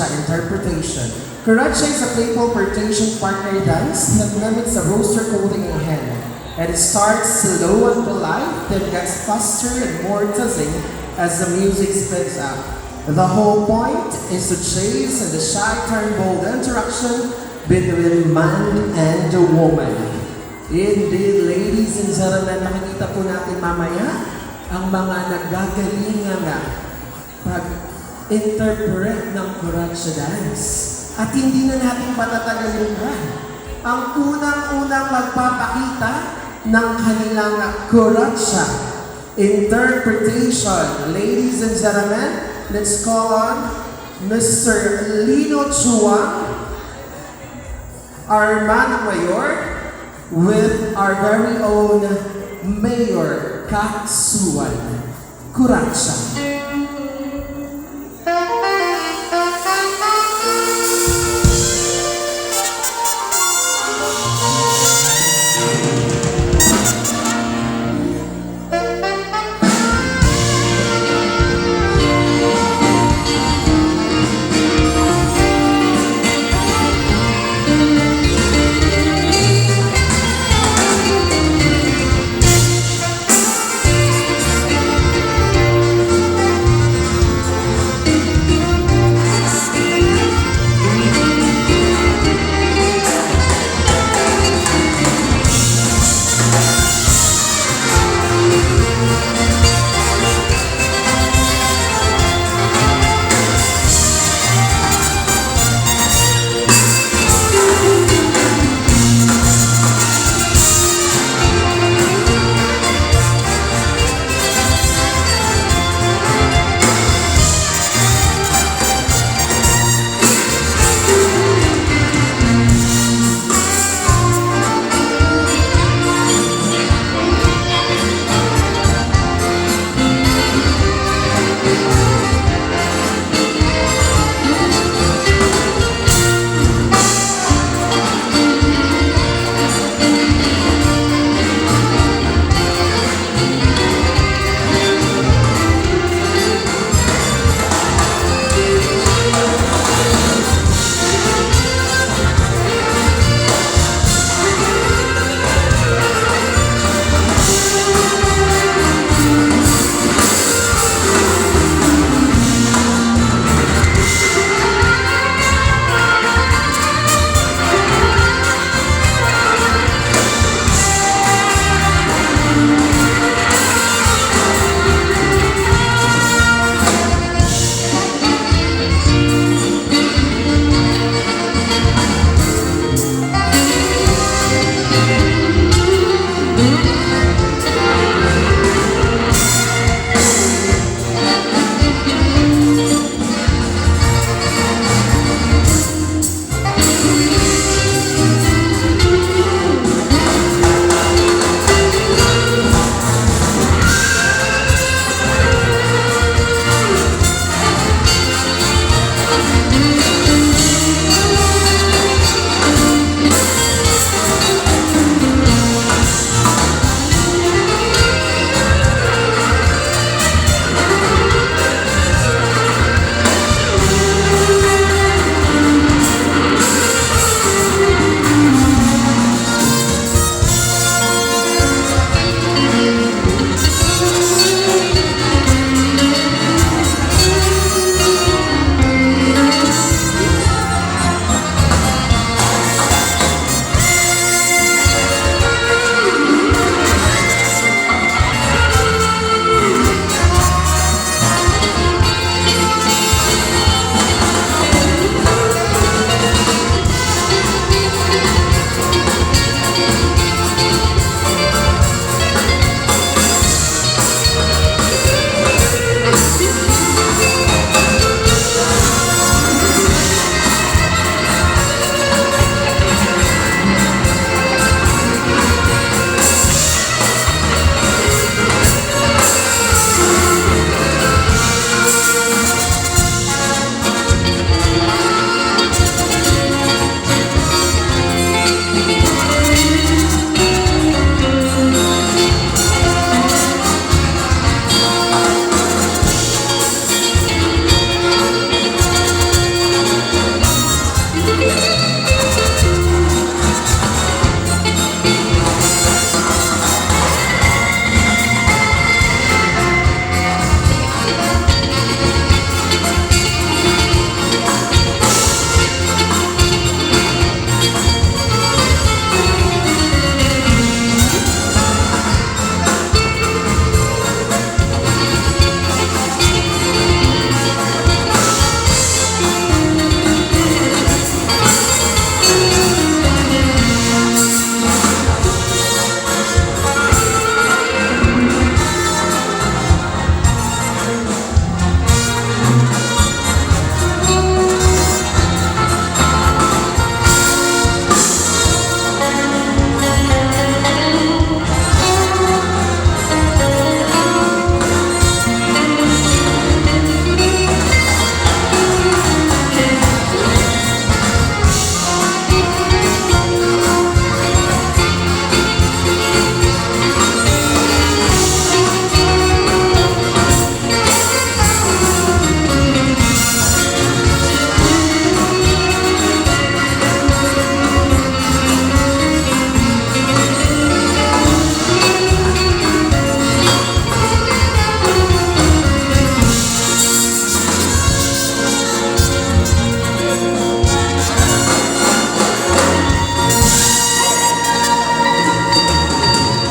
Interpretation. Kuracha is a playful flirtation partner dance that mimics a rooster holding a hen. And it starts slow and polite, then gets faster and more teasing as the music speeds up. The whole point is to chase and the shy turn bold interaction between man and woman. Indeed, ladies and gentlemen, makikita po natin mamaya ang mga naggagalingan na pag-interpret ng Kuracha dance. At hindi na natin patatagalin pa. Ang unang-unang magpapakita ng kanilang Kuracha interpretation. Ladies and gentlemen, let's call on Mr. Lino Chuang, our man mayor, with our very own Mayor Kaksuan. Kuracha.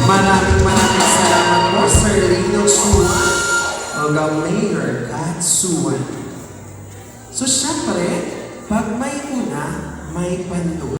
Maraming salamat po, Sir Lino Chua, o Mayor Katsuan. So, syempre, pag may una, may panto.